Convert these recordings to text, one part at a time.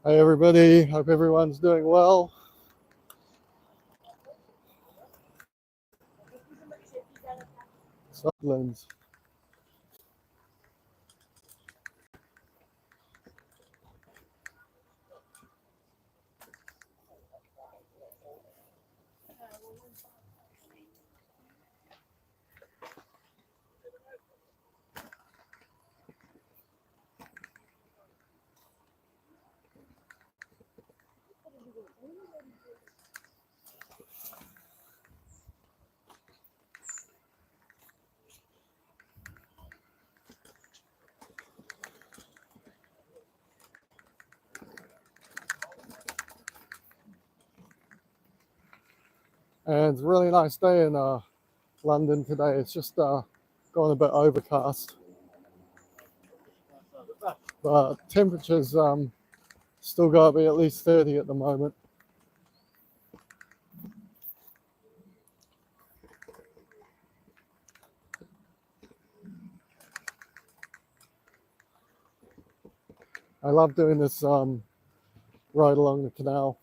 Hi everybody, hope everyone's doing well. Scotland. And it's a really nice day in London today. It's just gone a bit overcast, but temperatures still got to be at least 30 at the moment. I love doing this ride along the canal.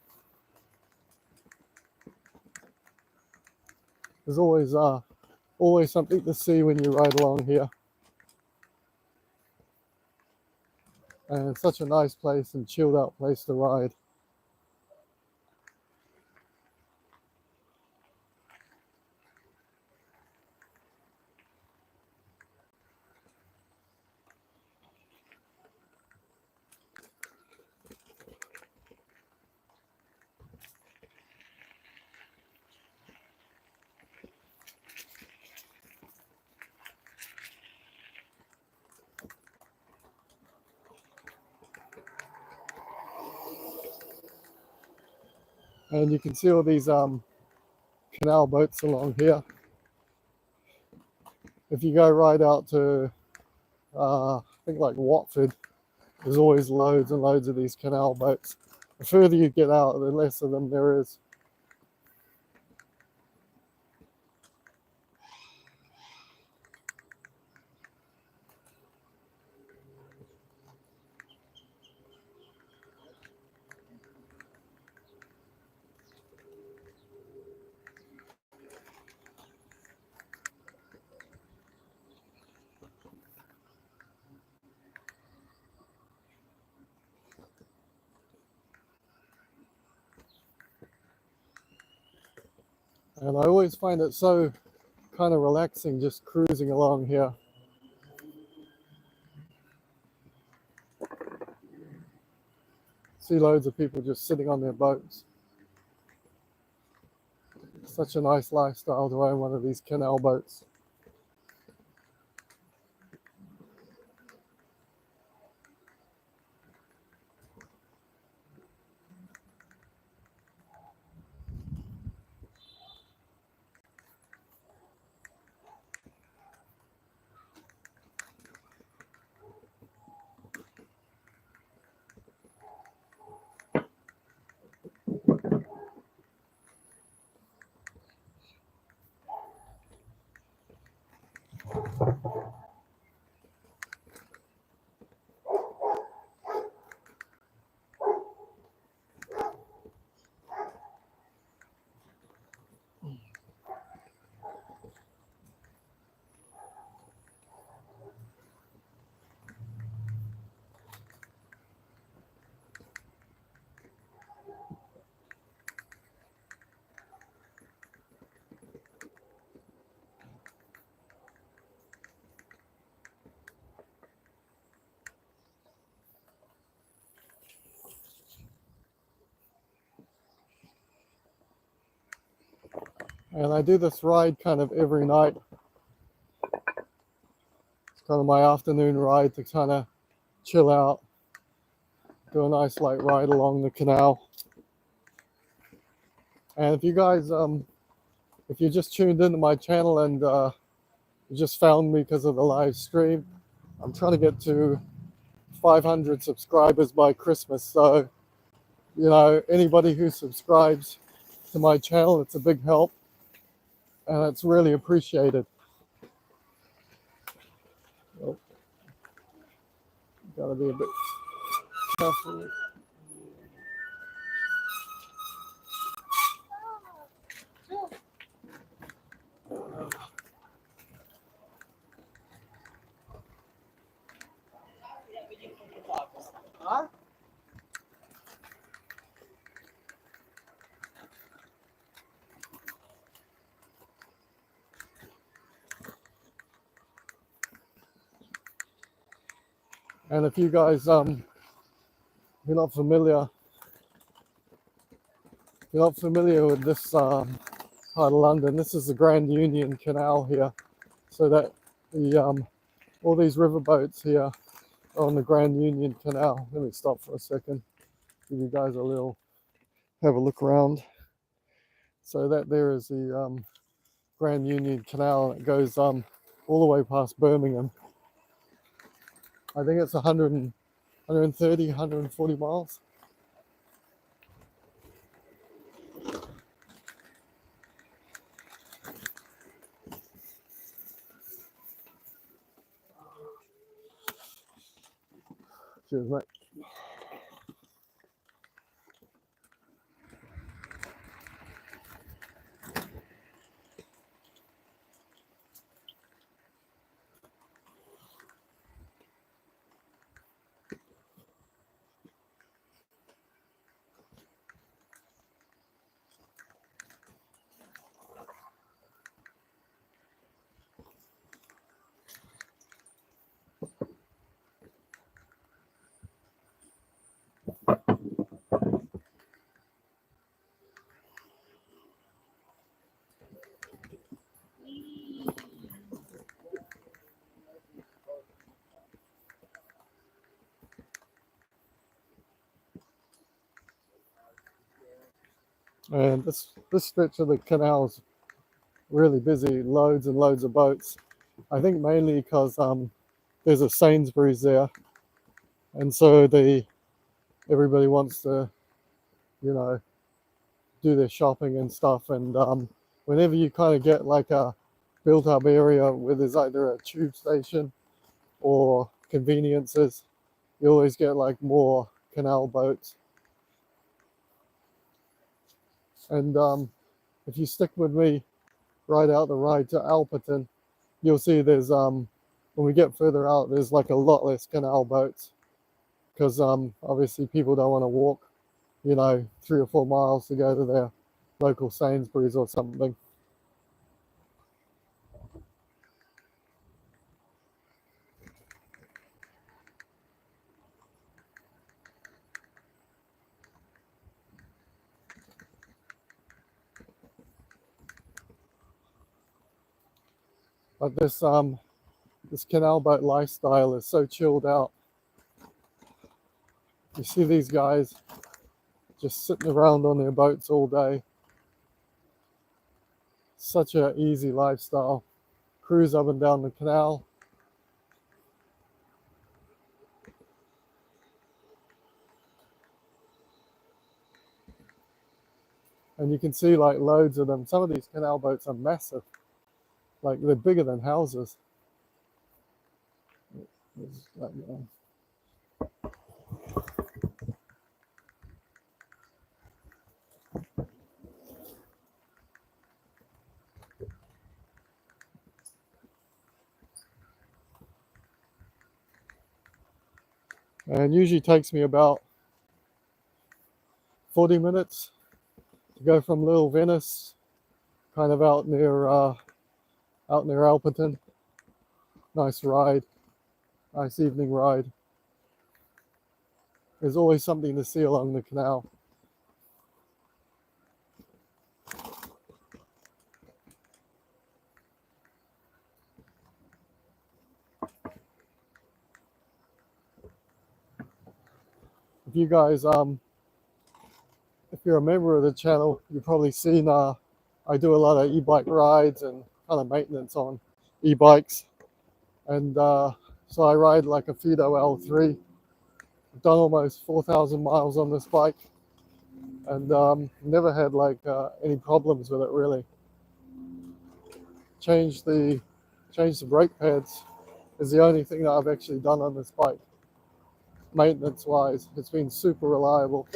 There's always something to see when you ride along here. And it's such a nice place and chilled out place to ride. And you can see all these canal boats along here. If you go right out to I think like Watford, there's always loads and loads of these canal boats. The further you get out, the less of them there is. And I always find it so kind of relaxing just cruising along here. See loads of people just sitting on their boats. Such a nice lifestyle to own one of these canal boats. And I do this ride kind of every night. It's kind of my afternoon ride to kind of chill out, do a nice light ride along the canal. And if you guys, if you just tuned into my channel and you just found me because of the live stream, I'm trying to get to 500 subscribers by Christmas. So, you know, anybody who subscribes to my channel, it's a big help and it's really appreciated. Oh, gotta be a bit careful. And if you guys you're not familiar with this part of London, this is the Grand Union Canal here. So that the all these riverboats here are on the Grand Union Canal. Let me stop for a second, give you guys have a look around. So that there is the Grand Union Canal. It goes all the way past Birmingham. I think it's 130, 140 miles. Cheers, mate. And this stretch of the canal is really busy, loads and loads of boats. I think mainly because there's a Sainsbury's there, and so everybody wants to, you know, do their shopping and stuff. And whenever you kind of get like a built-up area where there's either a tube station or conveniences, you always get like more canal boats. And if you stick with me right out the ride to Alperton, you'll see there's when we get further out, there's like a lot less canal boats, because obviously people don't want to walk, you know, 3 or 4 miles to go to their local Sainsbury's or something. But this canal boat lifestyle is so chilled out. You see these guys just sitting around on their boats all day. Such an easy lifestyle. Cruise up and down the canal. And you can see like loads of them. Some of these canal boats are massive. Like they're bigger than houses. And usually takes me about 40 minutes to go from Little Venice, kind of out near Alperton. Nice ride, nice evening ride. There's always something to see along the canal. If you guys, if you're a member of the channel, you've probably seen I do a lot of e-bike rides and kind of maintenance on e-bikes. And so I ride like a Fido L3. I've done almost 4,000 miles on this bike, and never had like any problems with it really. Change the brake pads is the only thing that I've actually done on this bike. Maintenance wise, it's been super reliable.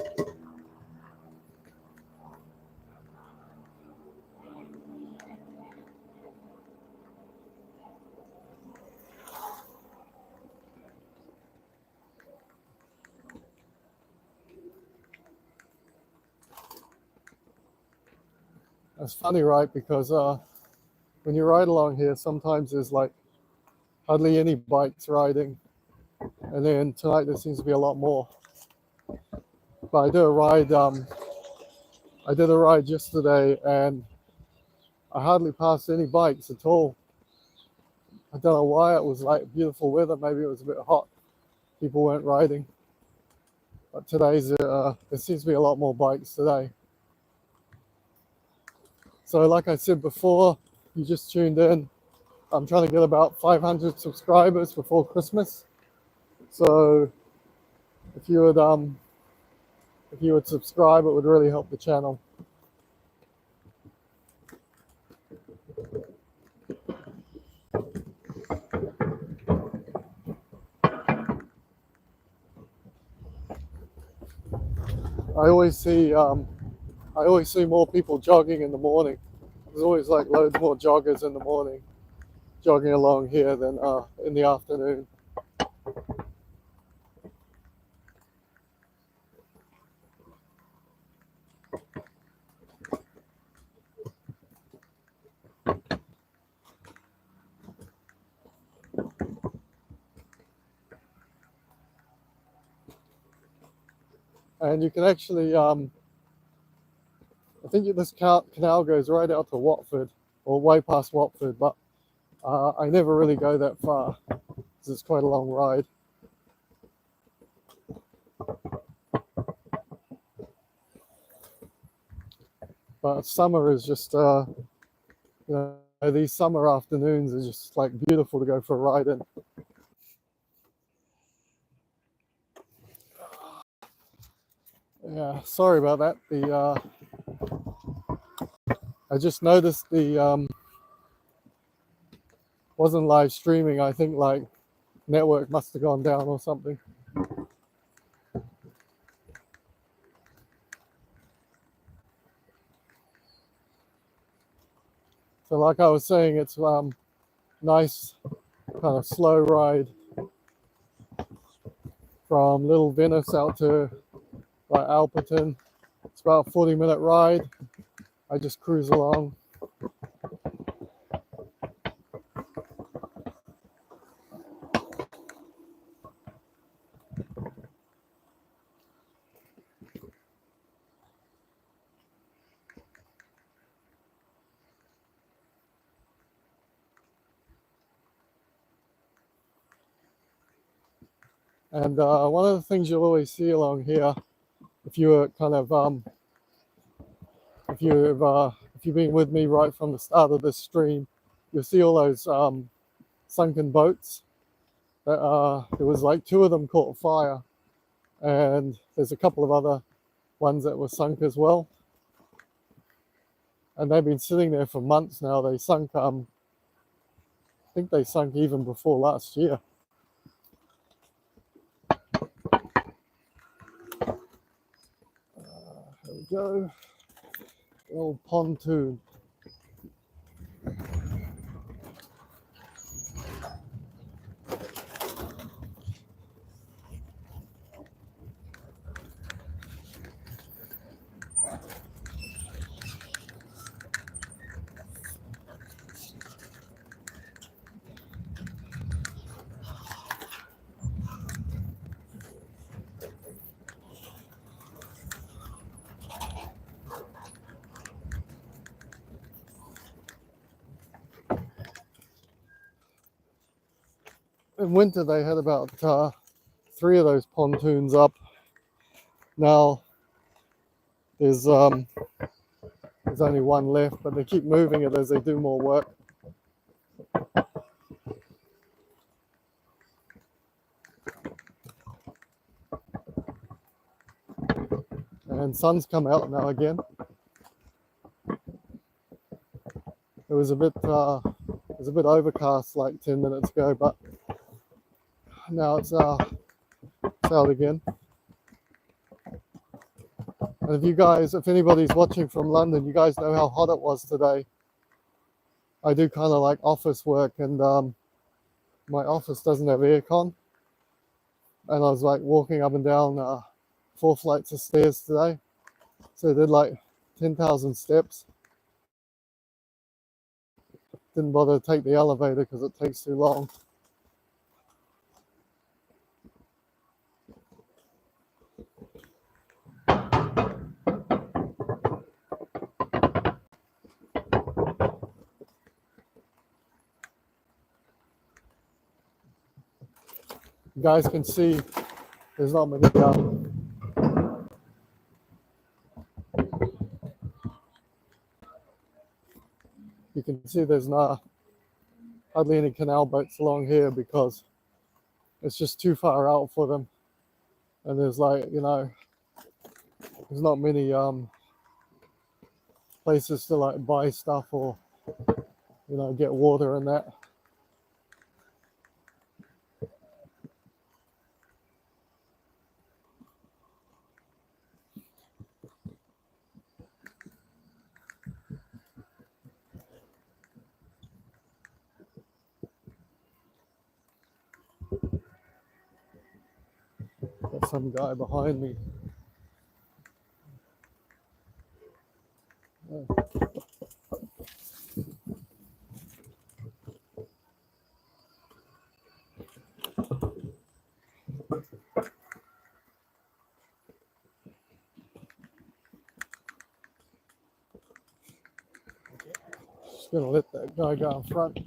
It's funny, right? Because when you ride along here, sometimes there's like hardly any bikes riding. and then tonight there seems to be a lot more. But I did a ride yesterday, and I hardly passed any bikes at all. I don't know why. It was like beautiful weather. Maybe it was a bit hot. People weren't riding. But there seems to be a lot more bikes today. So like I said before, you just tuned in. I'm trying to get about 500 subscribers before Christmas. So if you would subscribe, it would really help the channel. I always see more people jogging in the morning. There's always like loads more joggers in the morning, jogging along here than in the afternoon. And you can actually, I think this canal goes right out to Watford, or way past Watford, but I never really go that far because it's quite a long ride. But summer is just, these summer afternoons are just like beautiful to go for a ride in. Yeah, sorry about that. I just noticed wasn't live streaming. I think like network must have gone down or something. So like I was saying, it's nice kind of slow ride from Little Venice out to like Alperton. It's about a 40-minute ride. I just cruise along. And one of the things you'll always see along here, if you've been with me right from the start of this stream, you'll see all those sunken boats. There was like 2 of them caught fire, and there's a couple of other ones that were sunk as well. And they've been sitting there for months now. They sunk, I think they sunk even before last year. There we go. The old pontoon. In winter, they had about 3 of those pontoons up. Now there's only 1 left, but they keep moving it as they do more work. And sun's come out now again. It was a bit overcast like 10 minutes ago, but now it's out again. And if anybody's watching from London, you guys know how hot it was today. I do kind of like office work, and my office doesn't have aircon. And I was like walking up and down 4 flights of stairs today. So I did like 10,000 steps. Didn't bother to take the elevator because it takes too long. You guys can see there's not many you can see there's not hardly any canal boats along here because it's just too far out for them, and there's like, you know, there's not many places to like buy stuff or, you know, get water and that. Got some guy behind me. Just gonna let that guy go in front.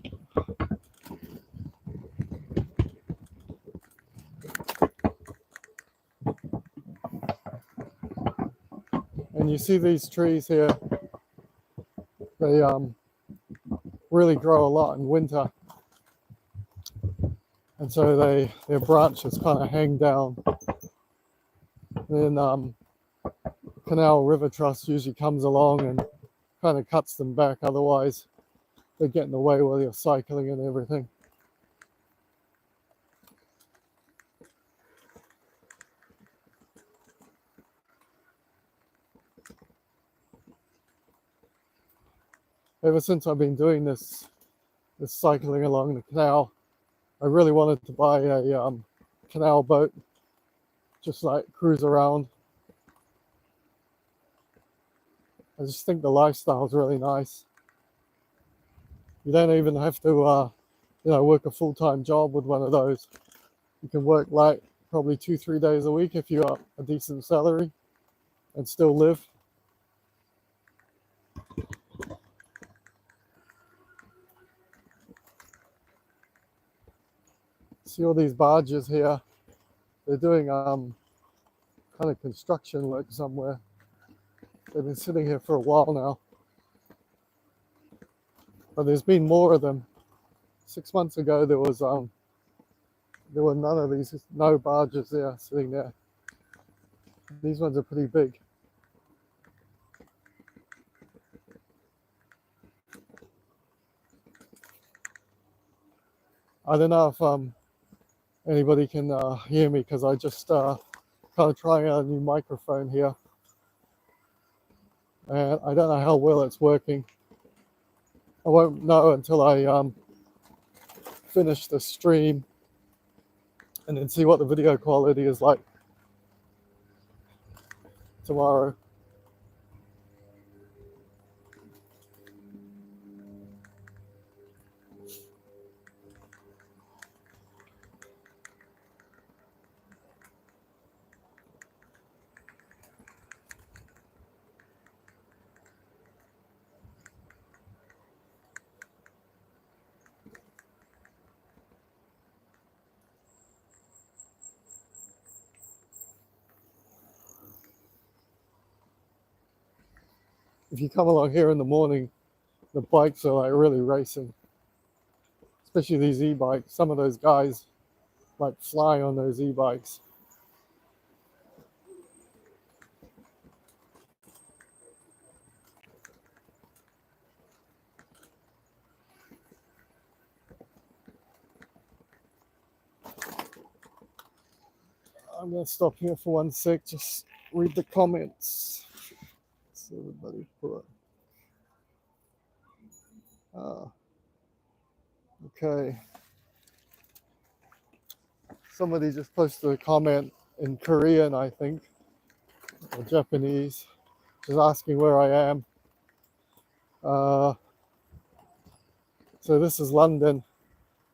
And you see these trees here, they really grow a lot in winter, and so their branches kind of hang down. Then Canal River Trust usually comes along and kind of cuts them back, otherwise they get in the way while you're cycling and everything. Ever since I've been doing this cycling along the canal, I really wanted to buy a canal boat, just like cruise around. I just think the lifestyle is really nice. You don't even have to, you know, work a full-time job with one of those. You can work like probably 2-3 days a week if you have a decent salary and still live. See all these barges here? They're doing kind of construction work somewhere. They've been sitting here for a while now. But there's been more of them. 6 months ago there were none of these, no barges there sitting there. These ones are pretty big. I don't know if anybody can hear me, because I just kind of trying out a new microphone here, and I don't know how well it's working. I won't know until I finish the stream and then see what the video quality is like tomorrow. If you come along here in the morning, the bikes are like really racing, especially these e-bikes. Some of those guys like fly on those e-bikes. I'm gonna stop here for 1 sec, just read the comments. See everybody put. Okay. Somebody just posted a comment in Korean, I think, or Japanese, just asking where I am. So this is London.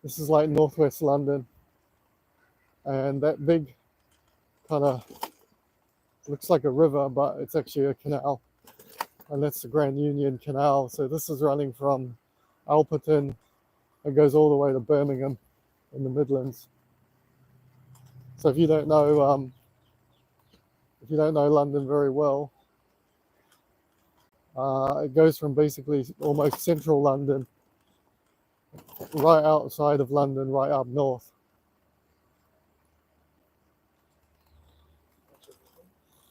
This is like northwest London. And that big kind of looks like a river, but it's actually a canal. And that's the Grand Union Canal. So this is running from Alperton. It goes all the way to Birmingham in the Midlands. So if you don't know London very well, it goes from basically almost central London, right outside of London, right up north.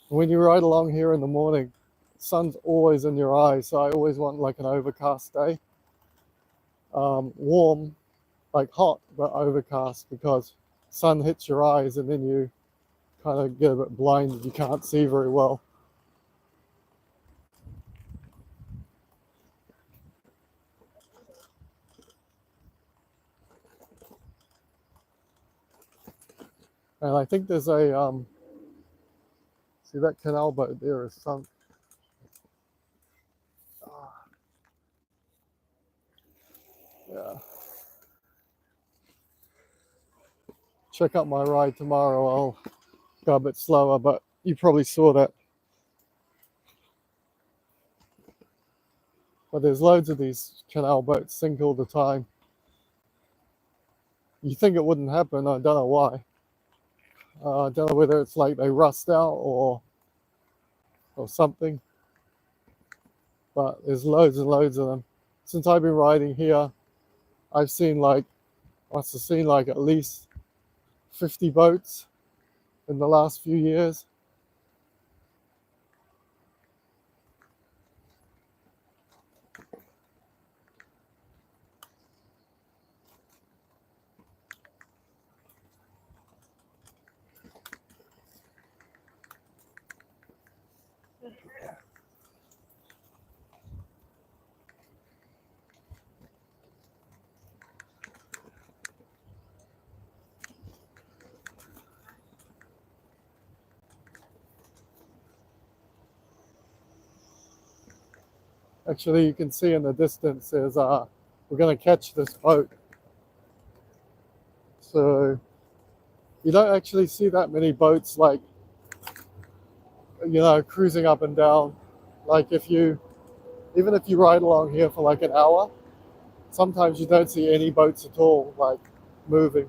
When you ride along here in the morning, the sun's always in your eyes, so I always want like an overcast day. Warm, like hot, but overcast, because sun hits your eyes and then you kind of get a bit blinded. You can't see very well. And I think there's a, see that canal boat there is sunk. Yeah. Check out my ride tomorrow. I'll go a bit slower, but you probably saw that. But there's loads of these canal boats sink all the time. You think it wouldn't happen, I don't know why. I don't know whether it's like they rust out or something. But there's loads and loads of them. Since I've been riding here, I've seen like, must have seen like at least 50 boats in the last few years. Actually, you can see in the distance there's we're going to catch this boat. So you don't actually see that many boats like, cruising up and down. Like even if you ride along here for like an hour, sometimes you don't see any boats at all, like moving.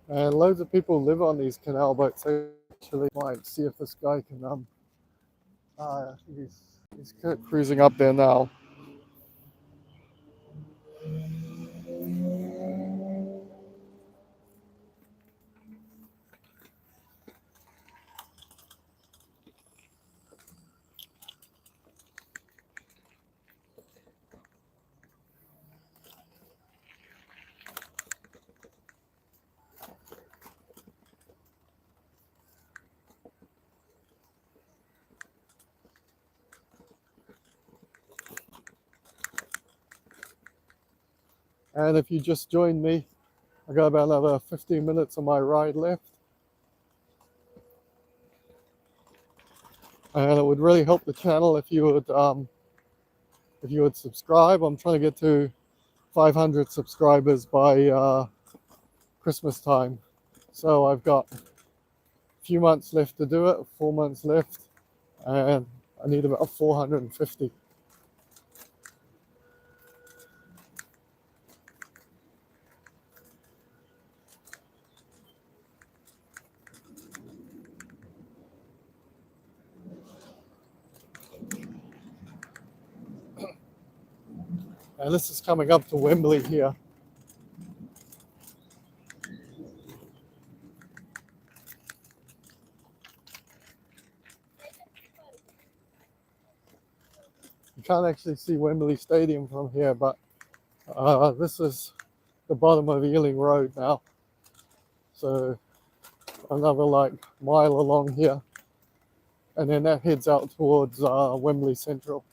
And loads of people live on these canal boats. Actually, might see if this guy can he's cruising up there now. And if you just joined me, I got about another 15 minutes of my ride left. And it would really help the channel if you would subscribe. I'm trying to get to 500 subscribers by Christmas time. So I've got a few months left to do it, 4 months left, and I need about 450. And this is coming up to Wembley here. You can't actually see Wembley Stadium from here, but This is the bottom of Ealing Road now. So another like mile along here. And then that heads out towards Wembley Central.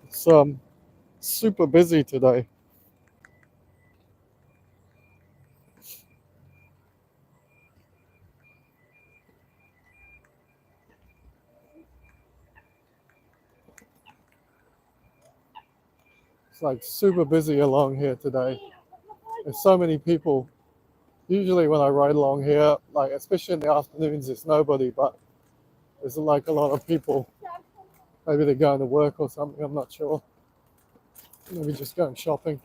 It's super busy today. It's like super busy along here today. There's so many people. Usually when I ride along here, like especially in the afternoons, there's nobody, but there's like a lot of people. Maybe they're going to work or something, I'm not sure. Maybe just going shopping.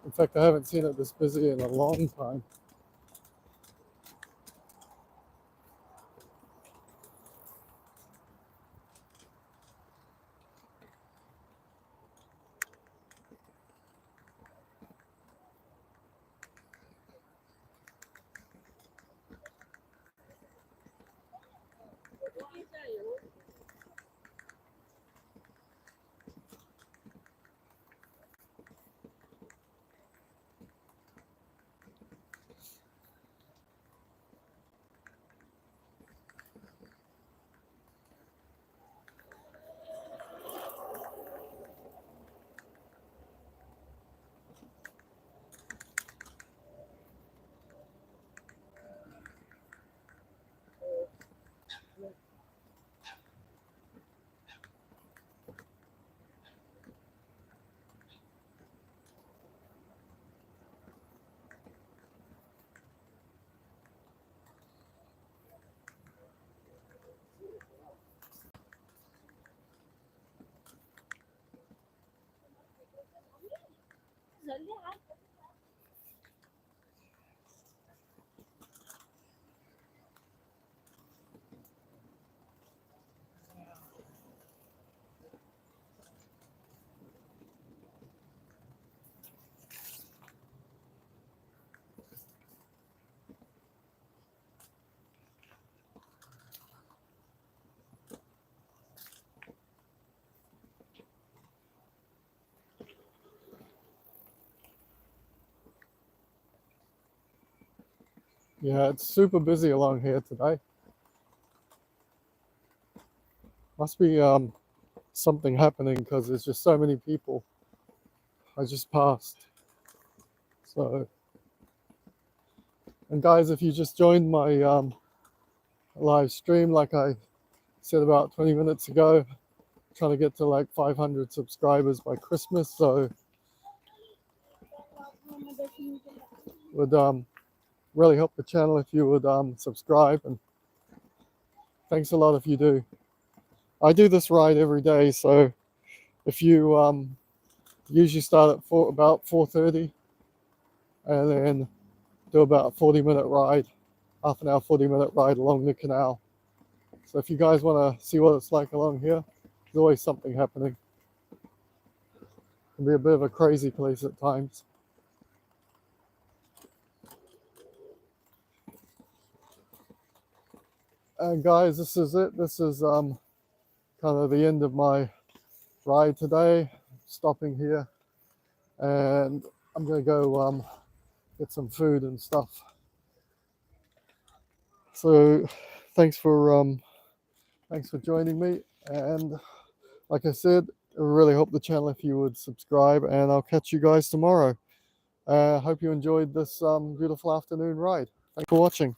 In fact, I haven't seen it this busy in a long time. Yeah, it's super busy along here today. Must be something happening because there's just so many people. I just passed. So, and guys, if you just joined my live stream, like I said about 20 minutes ago, trying to get to like 500 subscribers by Christmas. So, would really help the channel if you would subscribe, and thanks a lot if you do. I do this ride every day, so if you usually start at about 4:30 and then do about a 40-minute ride, half an hour, 40-minute ride along the canal. So if you guys want to see what it's like along here, there's always something happening. It can be a bit of a crazy place at times. And guys, this is it. This is kind of the end of my ride today. Stopping here, and I'm gonna go get some food and stuff. So thanks for joining me, and like I said, I really help the channel if you would subscribe, and I'll catch you guys tomorrow. Hope you enjoyed this beautiful afternoon ride. Thanks for watching.